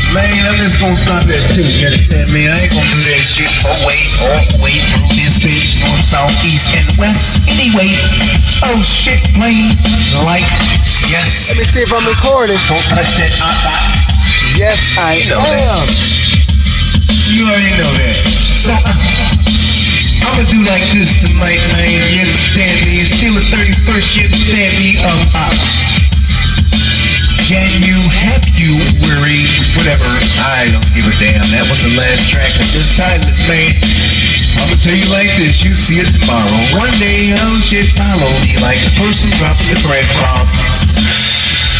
Man, I'm just gonna stop that too, you understand me? I ain't gonna do that shit always, all the way through this bitch, north, south, east, and west. Anyway, oh shit, plain like, yes. Let me see if I'm recording. Don't touch that, Yes, I you know am. That. You already know that. So, I'ma do like this tonight, man, you understand me? It's still the 31st, you understand me? January, whatever. I don't give a damn. That was the last track of this time, man. I'ma tell you like this. You see it tomorrow. One day, oh shit, follow me like the person dropping the breadcrumbs.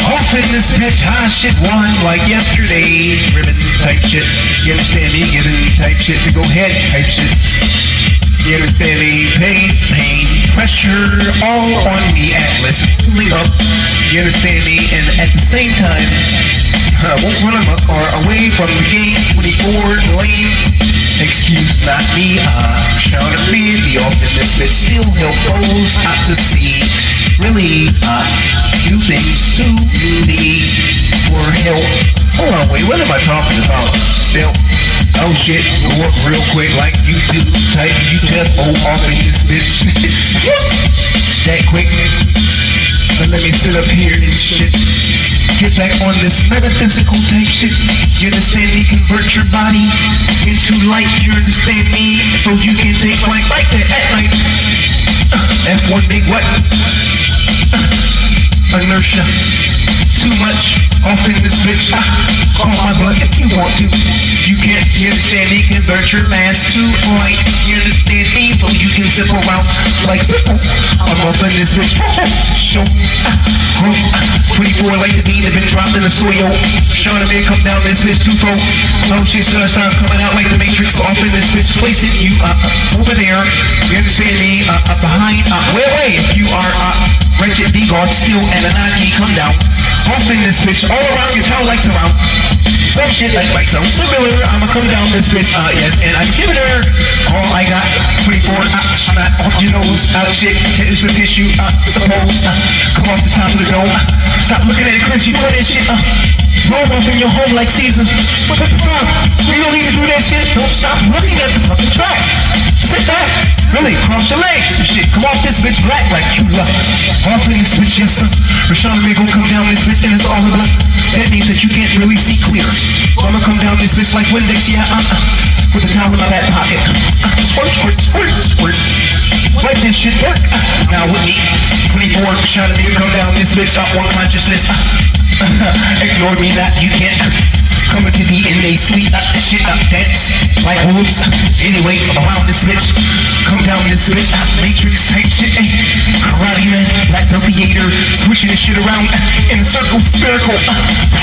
Off in this bitch, shit one like yesterday. Ribbon type shit. You understand me? Giving type shit to go ahead type shit. You understand me? Pain, pressure, all on me, Atlas. Pulling up, you understand me? And at the same time, won't run amok or away from the game. 24 lane, excuse not me. Trying to be the off in this bit. Still help those out to see. Really, do things to me for help. Hold on, wait, what am I talking about? Still. Oh shit, go up real quick like YouTube type UTFO off in this bitch. That quick. But let me sit up here and shit. Get back on this metaphysical type shit. You understand me? Convert your body into light. You understand me? So you can take flight like that at night. F1 big what? Inertia. Too much off in this bitch. Call my blood if you want to. You can't, you understand me? Convert your mass to light. You understand me? So you can zip around like zippo. I'm off in this bitch. Show. 24 like the bean have been dropped in the soil. Sean and me come down this bitch twofold. Oh shit's gonna start coming out like the Matrix off in this bitch. Place it you over there. You understand me? Behind. Way. If you are wretched, be guard still and an Aki come down. Off in this bitch, all around your town lights around. Some shit like some similar. I'ma come down this bitch, yes, and I'm giving her all I got. 24, not off your nose, shit, it's a tissue, suppose. Come off the top of the dome. Stop looking at it, Chris, you know that shit, roll off in your home like Caesar. What the fuck? You don't need to do that shit. Don't stop looking at the fucking track. Sit back. Really, cross your legs and shit. Come off this bitch black like you off in this bitch, yes sir. Rashawn and me gon' come down this bitch and it's all black. That means that you can't really see clear. So I'ma come down this bitch like Windex, yeah, with the towel in my back pocket. Squirt. Let this shit work. Now with me, 24, Rashawn and me come down this bitch, one consciousness. Ignore me, that you can't. Coming to me and they sleep, shit, dance like wolves. Anyway, around this bitch, come down this bitch, Matrix type shit, Karate Man, Black Belt Theater, switching this shit around in a circle, spherical,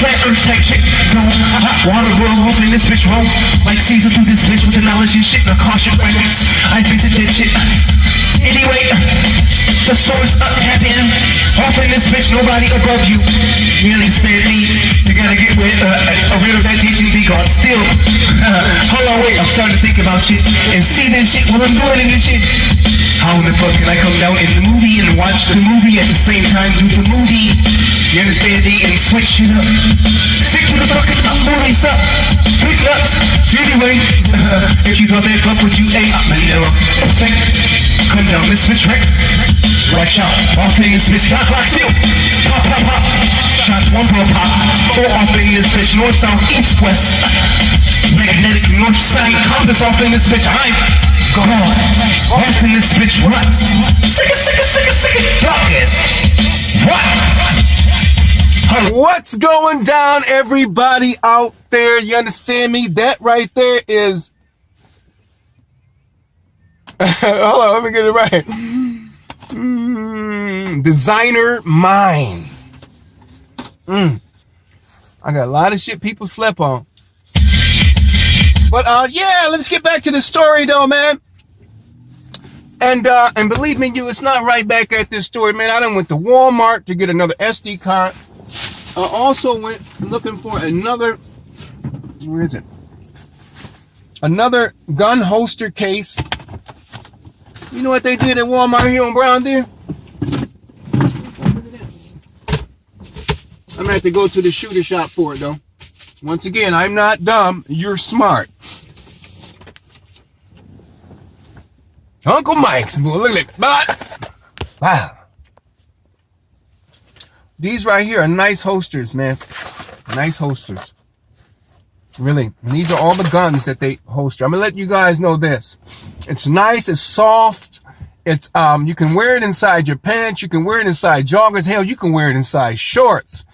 flat earth type shit. No, hot water roll off in this bitch, roll like Caesar through this bitch with the knowledge and shit, the caution practice. I visit that shit. Anyway, the source tap in, off in this bitch, nobody above you. You understand me? You gotta get rid of that teaching be gone. Still, hold on, wait, I'm starting to think about shit and see that shit while I'm doing it and shit. How in the fuck can I come down in the movie and watch the movie at the same time do the movie? You understand me? And switch it up. Stick to the fucking movies up. Big nuts. Anyway, if you thought that fuck with you, Manila effect. Come down this bitch, right? Watch out. Off in this bitch. Lock, seal. Pop. Shots one per pop. Go off in this bitch. North, south, east, west. Magnetic north side compass off in this bitch. I'm gone. Off in this bitch. What? Sick it. Darkness. What? What's going down, everybody out there? You understand me? That right there is... Hold on, let me get it right. Designer Mind. I got a lot of shit people slept on. But yeah, let's get back to the story though, man. And believe me, it's not right back at this story, man. I done went to Walmart to get another SD card. I also went looking for another, where is it? Another gun holster case. You know what they did at Walmart here on Brown Deer? I'm gonna have to go to the shooter shop for it though. Once again, I'm not dumb, you're smart. Uncle Mike's, look at that. Wow. These right here are nice holsters, man. Nice holsters. Really. And these are all the guns that they holster. I'm gonna let you guys know this. It's nice, it's soft. It's you can wear it inside your pants, you can wear it inside joggers, hell, you can wear it inside shorts.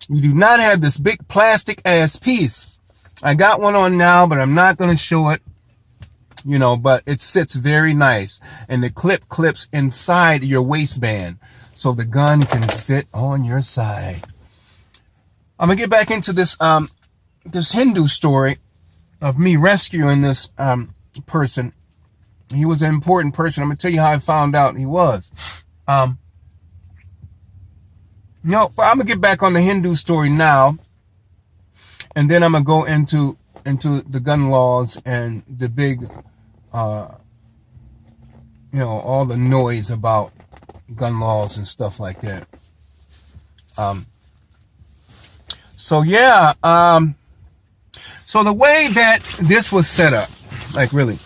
You do not have this big plastic ass piece. I got one on now, but I'm not gonna show it. You know, but it sits very nice, and the clip clips inside your waistband, so the gun can sit on your side. I'm gonna get back into this this Hindu story of me rescuing this person. He was an important person. I'm gonna tell you how I found out he was. I'm gonna get back on the Hindu story now, and then I'm gonna go into the gun laws and the big. All the noise about gun laws and stuff like that. So the way that this was set up, like really,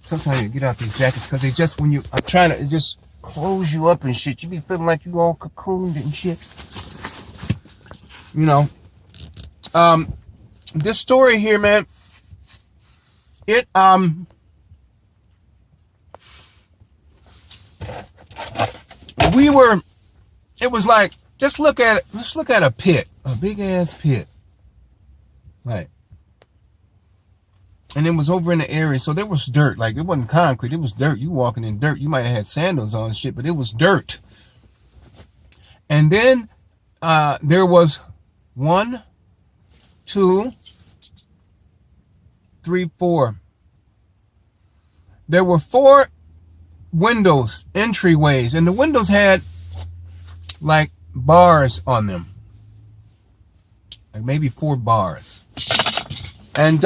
sometimes you get out these jackets because they just, when I'm trying to just close you up and shit, you be feeling like you all cocooned and shit. This story here, man, it was like, let's look at a pit, a big ass pit, right? And it was over in the area, so there was dirt, like it wasn't concrete, it was dirt. You walking in dirt, you might have had sandals on and shit, but it was dirt. And then there was 1, 2, 3, 4. There were 4 windows, entryways, and the windows had like bars on them, like maybe 4 bars. And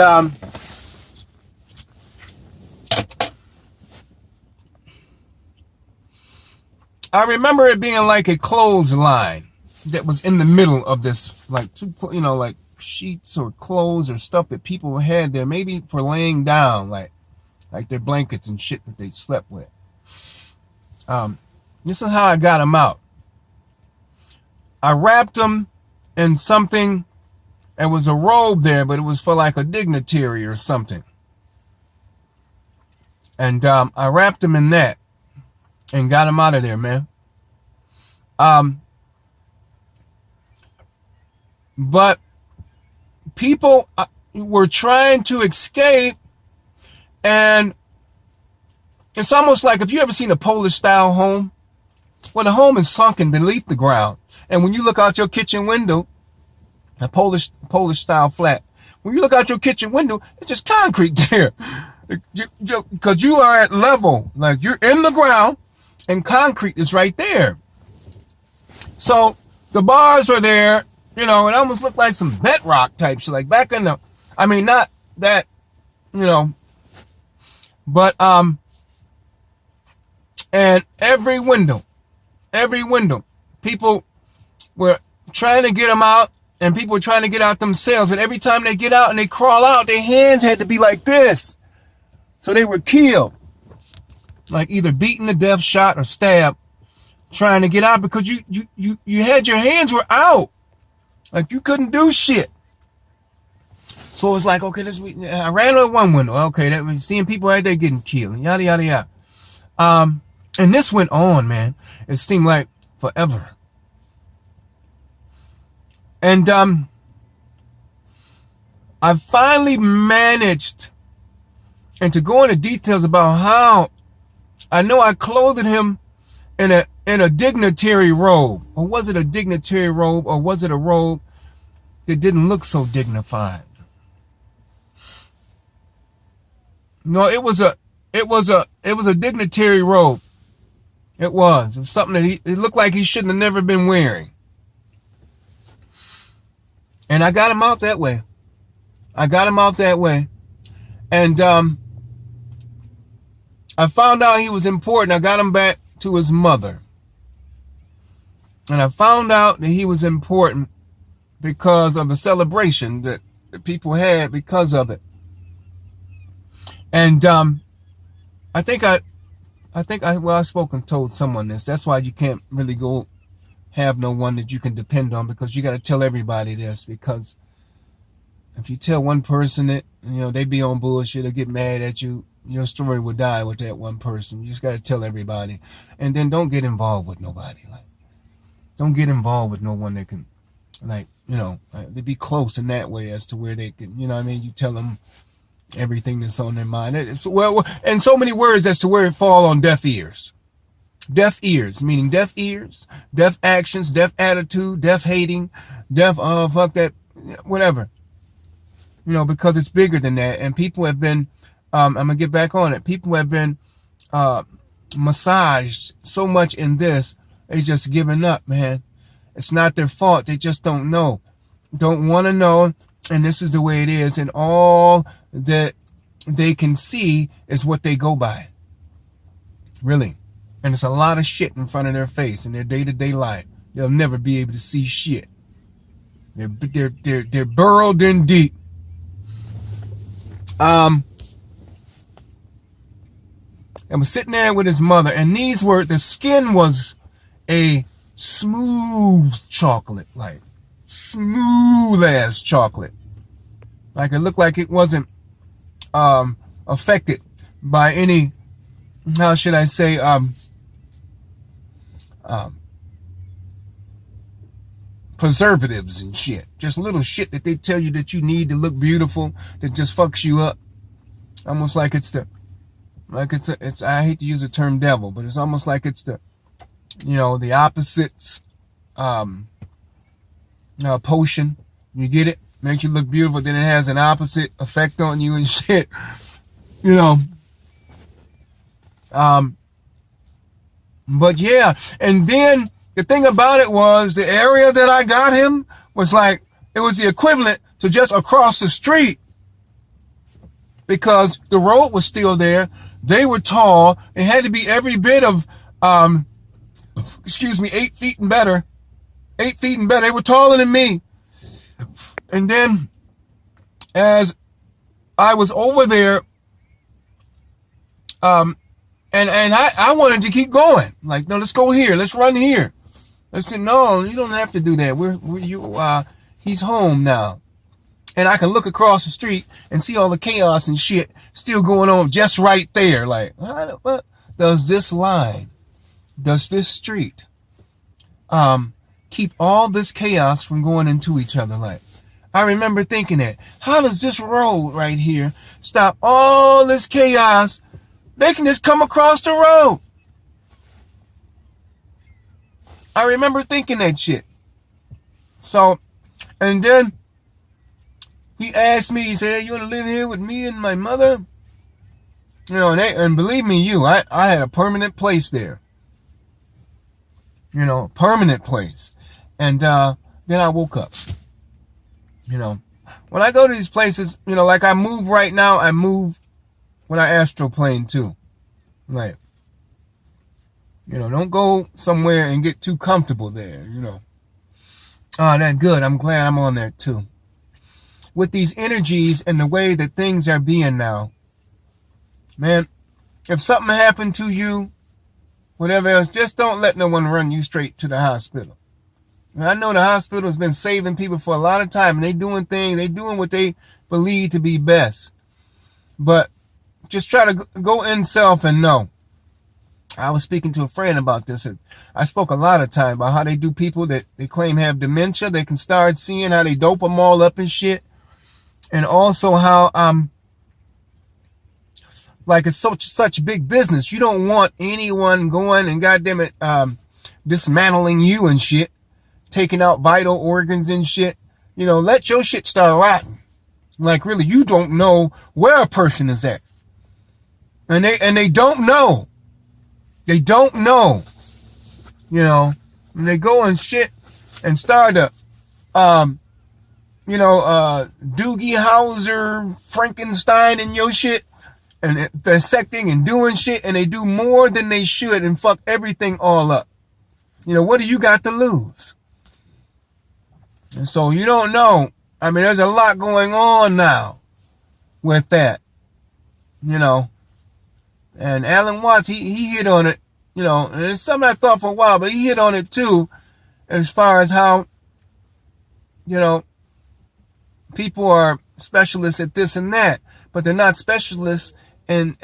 I remember it being like a clothesline that was in the middle of this, like two, like sheets or clothes or stuff that people had there, maybe for laying down, like their blankets and shit that they slept with. This is how I got them out. I wrapped them in something. It was a robe there, but it was for like a dignitary or something. And I wrapped them in that and got them out of there, man. But people were trying to escape, and it's almost like, if you ever seen a Polish style home, well, the home is sunken beneath the ground, and when you look out your kitchen window, a Polish style flat, when you look out your kitchen window, it's just concrete there, because you are at level, like you're in the ground, and concrete is right there. So the bars are there, it almost looked like some bedrock type shit, like back in the, I mean, not that, but and every window, people were trying to get them out, and people were trying to get out themselves, but every time they get out and they crawl out, their hands had to be like this, so they were killed, like either beaten to death, shot, or stabbed, trying to get out, because you had, your hands were out, like you couldn't do shit. So it's like, okay, I ran out of one window, okay, that was seeing people out there getting killed, yada yada yada. And this went on, man. It seemed like forever. And I finally managed, and to go into details about how I know I clothed him in a dignitary robe. Or was it a dignitary robe, or was it a robe that didn't look so dignified? No, it was it was a dignitary robe. It was something that it looked like he shouldn't have never been wearing. And I got him out that way. And I found out he was important. I got him back to his mother. And I found out that he was important because of the celebration that people had because of it. And I spoke and told someone this. That's why you can't really go have no one that you can depend on, because you got to tell everybody this, because if you tell one person that, they be on bullshit or get mad at you, your story will die with that one person. You just got to tell everybody. And then don't get involved with nobody. Like, don't get involved with no one that can, they be close in that way as to where they can, you tell them everything that's on their mind. And so many words as to where it fall on deaf ears. Deaf ears, meaning deaf ears, deaf actions, deaf attitude, deaf hating, deaf, fuck that, whatever. Because it's bigger than that. And people have been, I'm going to get back on it. People have been massaged so much in this, they just giving up, man. It's not their fault. They just don't know. Don't want to know. And this is the way it is. And all that they can see is what they go by. Really. And it's a lot of shit in front of their face in their day-to-day life. They'll never be able to see shit. They're burrowed in deep. I was sitting there with his mother, and the skin was a smooth chocolate, like smooth ass chocolate. Like it looked like it wasn't affected by any, how should I say, preservatives and shit. Just little shit that they tell you that you need to look beautiful that just fucks you up. Almost like it's I hate to use the term devil, but it's almost like it's the opposites potion. You get it? Makes you look beautiful, then it has an opposite effect on you and shit. But yeah, and then the thing about it was the area that I got him was like, it was the equivalent to just across the street, because the road was still there. They were tall. It had to be every bit of, 8 feet and better. 8 feet and better. They were taller than me. And then as I was over there, and I wanted to keep going. Like, no, let's go here. Let's run here. No, you don't have to do that. He's home now. And I can look across the street and see all the chaos and shit still going on just right there. Like, what does this street, keep all this chaos from going into each other? Like, I remember thinking that, how does this road right here stop all this chaos? They can just come across the road. I remember thinking that shit. So, and then he asked me, he said, hey, you want to live here with me and my mother? And believe me, I had a permanent place there. Permanent place. And then I woke up. When I go to these places, like I move right now, I move when I astroplane too. Like, don't go somewhere and get too comfortable there, Oh, that's good. I'm glad I'm on there too. With these energies and the way that things are being now, man, if something happened to you, whatever else, just don't let no one run you straight to the hospital. And I know the hospital has been saving people for a lot of time, and they doing what they believe to be best. But just try to go in self and know. I was speaking to a friend about this, and I spoke a lot of time about how they do people that they claim have dementia. They can start seeing how they dope them all up and shit. And also how, like it's such big business. You don't want anyone going and goddamn it, dismantling you and shit, taking out vital organs and shit. Let your shit start rotting. Like really, you don't know where a person is at. And they don't know. They don't know. You know, when they go and shit and start to, Doogie Howser, Frankenstein and your shit, and dissecting and doing shit, and they do more than they should and fuck everything all up. You know, what do you got to lose? And so you don't know. I mean, there's a lot going on now with that, you know. And Alan Watts, he hit on it, you know, and it's something I thought for a while, but he hit on it too, as far as how, you know, people are specialists at this and that, but they're not specialists in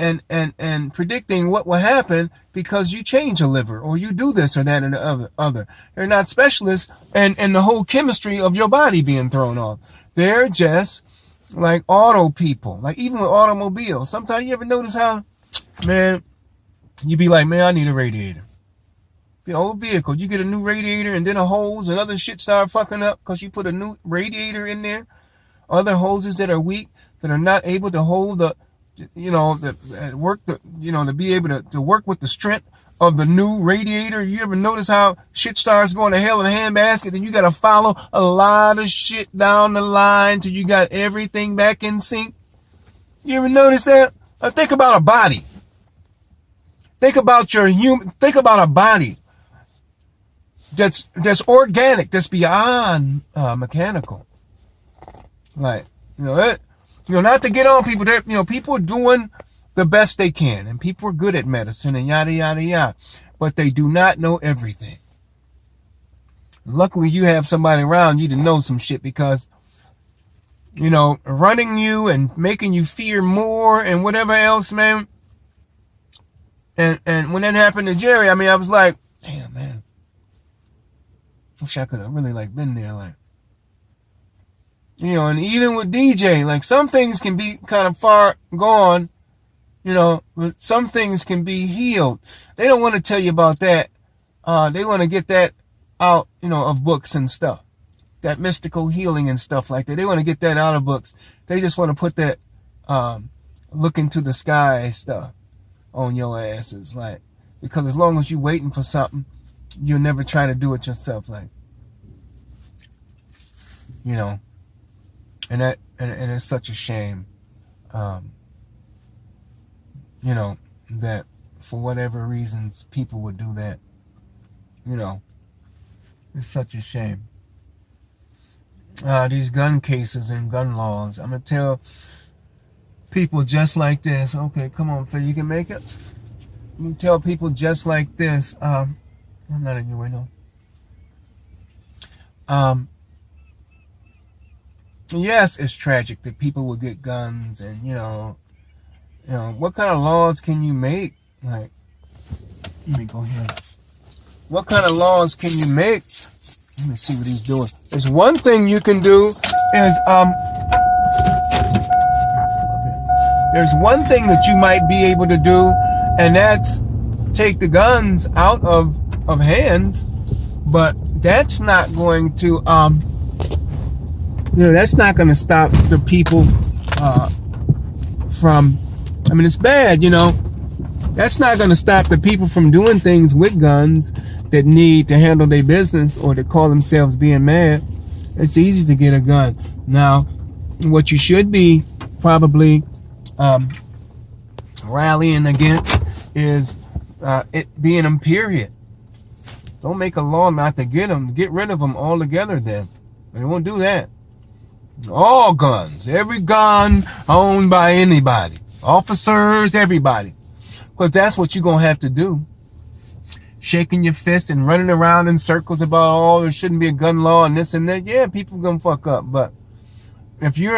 predicting what will happen because you change a liver or you do this or that and the other. They're not specialists in the whole chemistry of your body being thrown off. They're just like auto people, like even with automobiles. Sometimes you ever notice how, man, you be like, man, I need a radiator. The old vehicle, you get a new radiator and then a hose and other shit start fucking up because you put a new radiator in there. Other hoses that are weak, that are not able to hold to be able to work with the strength of the new radiator. You ever notice how shit starts going to hell in a handbasket? Then you got to follow a lot of shit down the line till you got everything back in sync. You ever notice that? Think about a body. Think about a body that's organic, that's beyond mechanical. Like, not to get on people. People are doing the best they can, and people are good at medicine and yada yada yada, but they do not know everything. Luckily, you have somebody around you to know some shit because, running you and making you fear more and whatever else, man. And when that happened to Jerry, I mean, I was like, damn, man. Wish I could have really been there, and even with DJ, some things can be kind of far gone, but some things can be healed. They don't want to tell you about that. They want to get that out, of books and stuff. That mystical healing and stuff like that. They want to get that out of books. They just want to put that, look into the sky stuff on your asses, because as long as you waiting for something, you'll never try to do it yourself, and it's such a shame, that for whatever reasons people would do that. It's such a shame. These gun cases and gun laws. I'm gonna tell people just like this. Okay, come on, Phil, you can make it. You can tell people just like this. I'm not in your way, no. Yes, it's tragic that people will get guns, and what kind of laws can you make? Let me go here. What kind of laws can you make? Let me see what he's doing. There's one thing you can do is there's one thing that you might be able to do, and that's take the guns out of hands, but that's not going to that's not going to stop the people from, I mean, it's bad, that's not going to stop the people from doing things with guns that need to handle their business or to call themselves being mad. It's easy to get a gun. Now, what you should be probably rallying against is it being them, period. Don't make a law not to get them. Get rid of them altogether then. They won't do that. All guns. Every gun owned by anybody. Officers, everybody. Because that's what you're going to have to do. Shaking your fist and running around in circles about, there shouldn't be a gun law and this and that. Yeah, people going to fuck up. But if you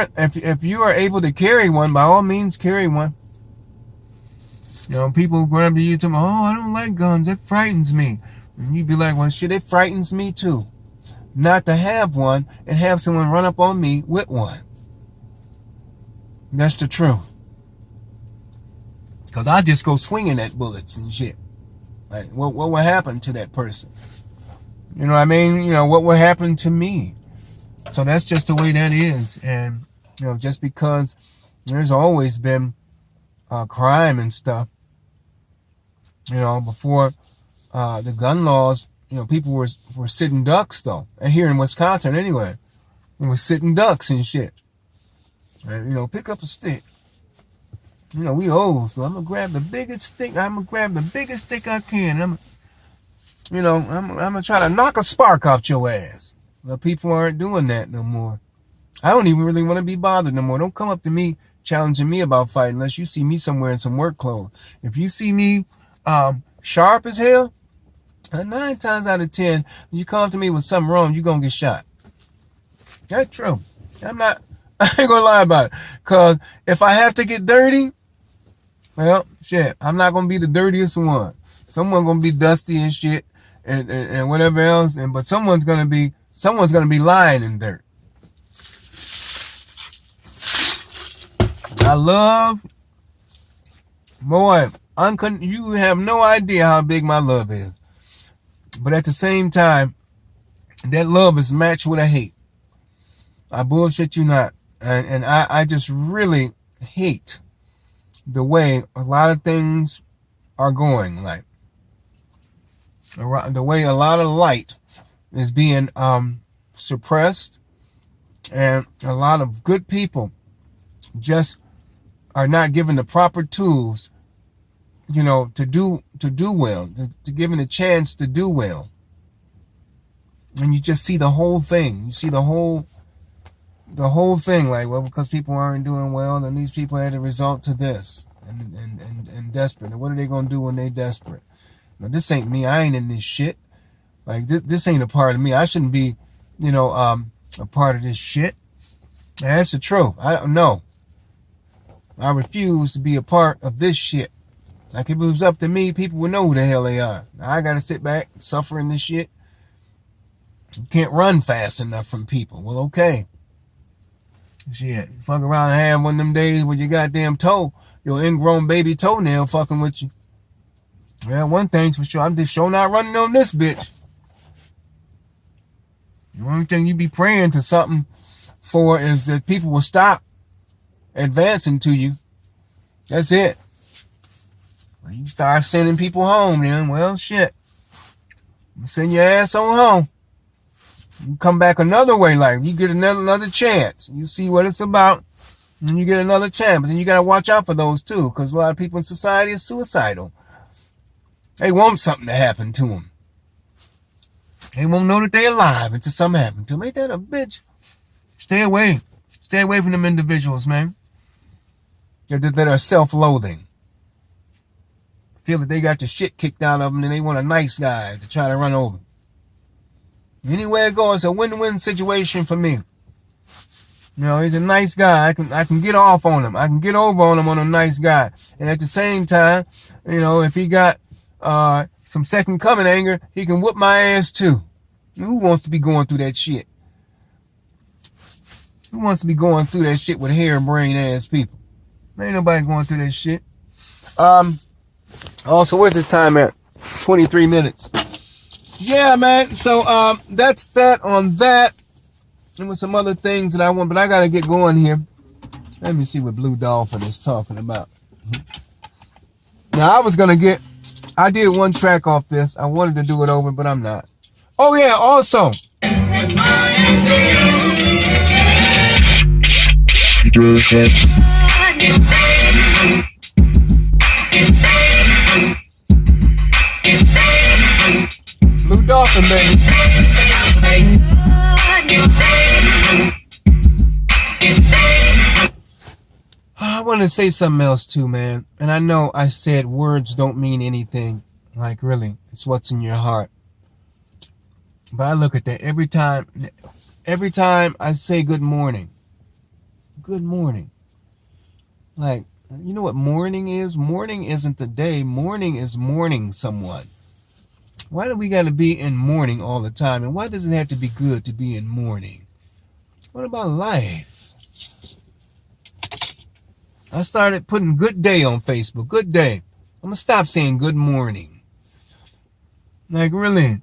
are able to carry one, by all means, carry one. People go up to you and tell me, oh, I don't like guns. It frightens me. And you'd be like, well, shit, it frightens me too. Not to have one and have someone run up on me with one. That's the truth. Because I just go swinging at bullets and shit. What will happen to that person? You know what I mean? What will happen to me? So that's just the way that is. And, just because there's always been crime and stuff. You know, before the gun laws, you know, people were sitting ducks though. And here in Wisconsin anyway, we were sitting ducks and shit. And, you know, pick up a stick. You know, we old, so I'm gonna grab the biggest stick. I'm gonna grab the biggest stick I can. I'm gonna try to knock a spark out your ass. But people aren't doing that no more. I don't even really want to be bothered no more. Don't come up to me challenging me about fighting unless you see me somewhere in some work clothes. If you see me sharp as hell, 9 times out of 10, you come up to me with something wrong, you're gonna get shot. That's true. I ain't gonna lie about it. Cause if I have to get dirty, well, shit, I'm not gonna be the dirtiest one. Someone's gonna be dusty and shit and whatever else, but someone's gonna be lying in dirt. I love, boy, you have no idea how big my love is. But at the same time, that love is matched with a hate. I bullshit you not. And I just really hate the way a lot of things are going. Like, the way a lot of light is being suppressed. And a lot of good people just are not given the proper tools, you know, to do well, to given a chance to do well. And you just see the whole thing. You see the whole thing, like, well, because people aren't doing well, then these people had to resort to this and desperate. And what are they gonna do when they desperate? Now, this ain't me. I ain't in this shit. Like, this ain't a part of me. I shouldn't be, you know, a part of this shit. And that's the truth. I don't know. I refuse to be a part of this shit. Like, if it was up to me, people would know who the hell they are. Now, I gotta sit back and suffer in this shit. You can't run fast enough from people. Well, okay. Shit. Fuck around and have one of them days when your goddamn toe, your ingrown baby toenail fucking with you. Well, one thing's for sure, I'm just sure not running on this bitch. The only thing you be praying to something for is that people will stop advancing to you. That's it. When you start sending people home, then, well, shit. Send your ass on home. You come back another way, like, you get another chance. You see what it's about, and you get another chance. But then you gotta watch out for those, too, because a lot of people in society are suicidal. They want something to happen to them. They won't know that they're alive until something happens to them. Ain't that a bitch? Stay away. Stay away from them individuals, man. That are self-loathing. Feel that they got the shit kicked out of them and they want a nice guy to try to run over. Anywhere it goes, it's a win-win situation for me. You know, he's a nice guy. I can get off on him. I can get over on him on a nice guy. And at the same time, you know, if he got some second coming anger, he can whoop my ass too. Who wants to be going through that shit? Who wants to be going through that shit with harebrained ass people? Ain't nobody going through that shit. Also, where's this time at? 23 minutes. Yeah, man. So, that's that on that. And with some other things that I want, but I gotta get going here. Let me see what Blue Dolphin is talking about. Now, I did one track off this. I wanted to do it over, but I'm not. Oh, yeah, also. Blue Dolphin, baby. I want to say something else too, man. And I know I said words don't mean anything. Like, really, it's what's in your heart. But I look at that every time I say good morning. Good morning. Like, you know what mourning is? Mourning isn't the day. Mourning is mourning someone. Why do we got to be in mourning all the time? And why does it have to be good to be in mourning? What about life? I started putting good day on Facebook. Good day. I'm going to stop saying good morning. Like, really.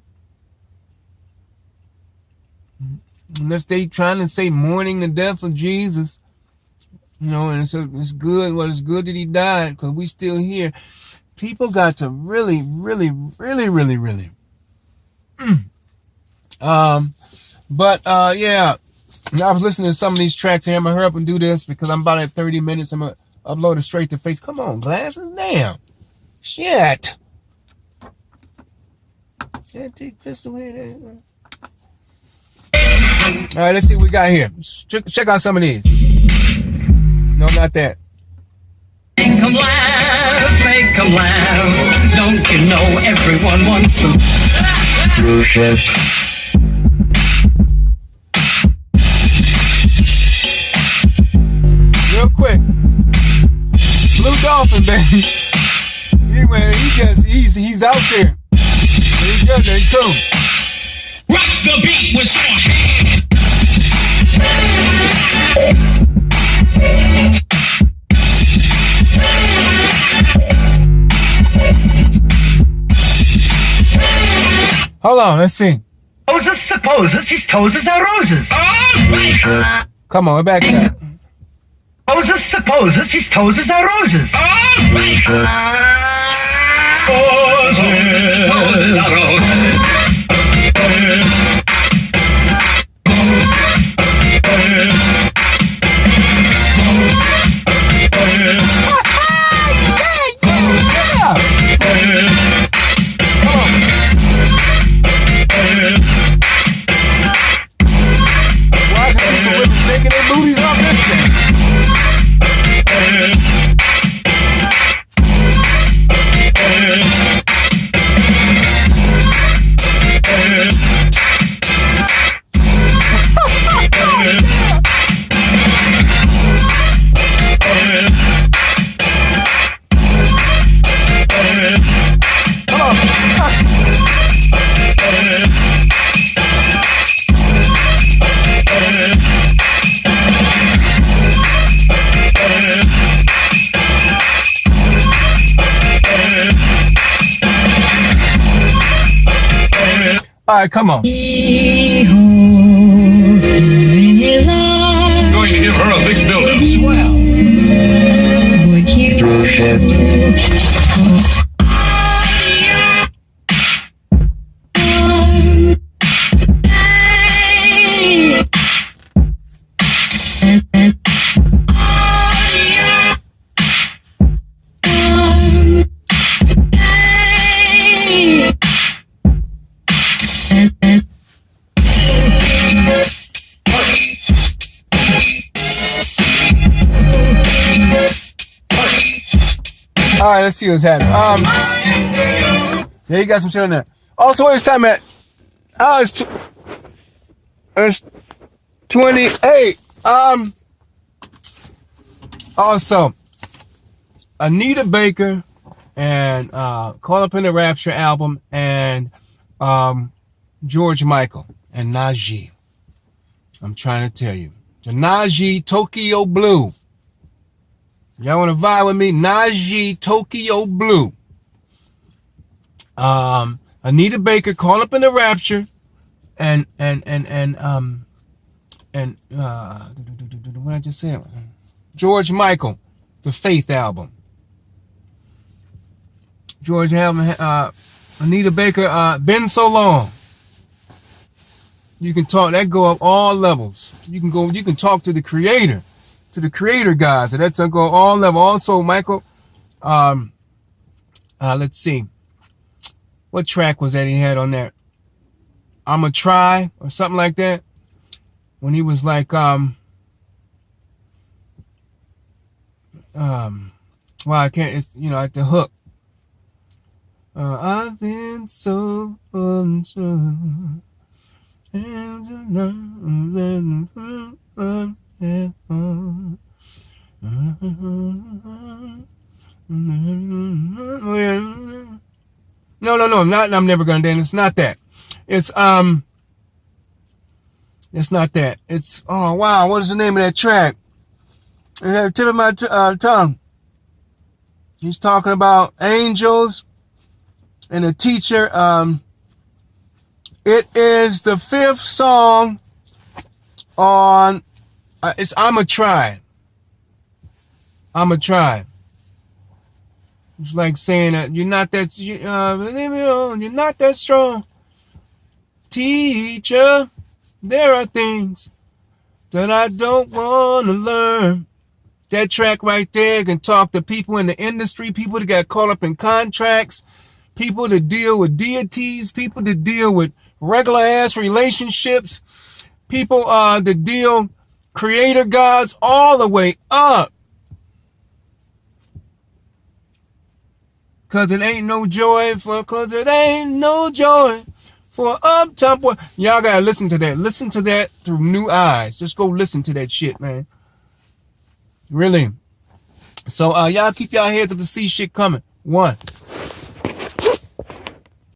Unless they trying to say mourning the death of Jesus. You know, and it's good. Well, it's good that he died because we still here. People got to really. Yeah. I was listening to some of these tracks here. I'm gonna hurry up and do this because I'm about at 30 minutes. I'm gonna upload it straight to face. Come on, glasses, damn. Shit. Take this away. All right, let's see what we got here. Check out some of these. No, not that. Make 'em laugh. Don't you know everyone wants to? Real quick. Blue Dolphin, baby. He's out there. He's good, there, he's cool. Rock the beat with your hand. Hold on, let's see. Supposes, supposes, his toes are roses. Alright. Come on, we're back to that. Supposes, his toes are roses. Alright. Roses are roses. Well, I can see some women shaking their booties off this thing. All right, come on. He holds her in his arms. Going to give her a big build-up. Swell. Would you? All right, let's see what's happening. Yeah, you got some shit on there. Also, what is time at? Oh, it's 28. Also, Anita Baker and Caught Up in the Rapture album and George Michael and Najee. I'm trying to tell you. The Najee Tokyo Blue. Y'all want to vibe with me? Najee Tokyo Blue. Anita Baker, Caught Up in the Rapture, and what I just said? George Michael, the Faith album. George album, Anita Baker, Been So Long. You can talk, that go up all levels. You can talk to the creator gods, and that's gonna go all levels. Also, Michael, let's see. What track was that he had on there? I'ma Try, or something like that. When he was like, well, I can't, it's, at the hook. I've been so unsure. No, not I'm Never Gonna Dance. It's not that. It's not that. It's, oh wow, what is the name of that track? I have the tip of my tongue. He's talking about angels and a teacher. It is the 5th song on, it's I'ma Try. I'ma try. It's like saying that you're not that, leave me alone, you're not that strong. Teacher, there are things that I don't want to learn. That track right there can talk to people in the industry, people that got caught up in contracts, people that deal with deities, people that deal with regular ass relationships, people that deal creator gods all the way up. Cause it ain't no joy for uptown boy. Y'all gotta listen to that. Listen to that through new eyes. Just go listen to that shit, man. Really. So y'all keep y'all heads up to see shit coming. 1.